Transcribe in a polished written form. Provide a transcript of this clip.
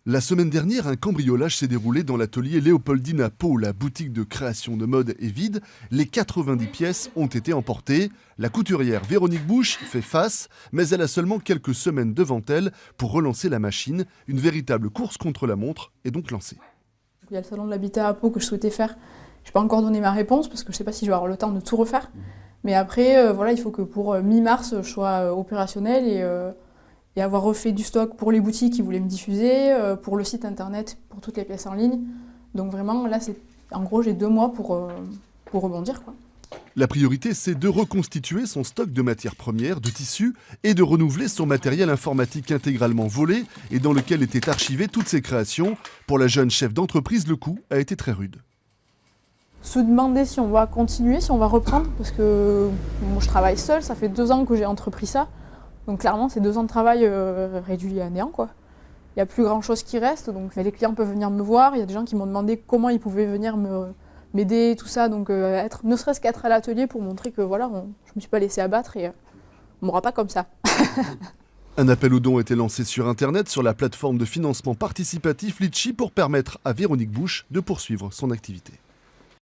La semaine dernière, un cambriolage s'est déroulé dans l'atelier Léopoldine à Pau. La boutique de création de mode est vide. Les 90 pièces ont été emportées. La couturière Véronique Bouche fait face, mais elle a seulement quelques semaines devant elle pour relancer la machine. Une véritable course contre la montre est donc lancée. Il y a le salon de l'habitat à Pau que je souhaitais faire. Je n'ai pas encore donné ma réponse parce que je ne sais pas si je vais avoir le temps de tout refaire. Mais après, voilà, il faut que pour mi-mars, je sois opérationnelle et avoir refait du stock pour les boutiques qui voulaient me diffuser, pour le site internet, pour toutes les pièces en ligne. Donc vraiment, là, en gros, j'ai 2 mois pour rebondir, quoi. La priorité, c'est de reconstituer son stock de matières premières, de tissus et de renouveler son matériel informatique intégralement volé et dans lequel étaient archivées toutes ses créations. Pour la jeune chef d'entreprise, le coup a été très rude. Se demander si on va continuer, si on va reprendre, parce que moi, je travaille seule, ça fait 2 ans que j'ai entrepris ça. Donc clairement, c'est 2 ans de travail réduits à néant, quoi. Il n'y a plus grand-chose qui reste, donc les clients peuvent venir me voir. Il y a des gens qui m'ont demandé comment ils pouvaient venir m'aider, tout ça. Donc ne serait-ce qu'être à l'atelier pour montrer que voilà, je ne me suis pas laissée abattre et on ne m'aura pas comme ça. Un appel aux dons a été lancé sur Internet sur la plateforme de financement participatif Litchi pour permettre à Véronique Bouche de poursuivre son activité.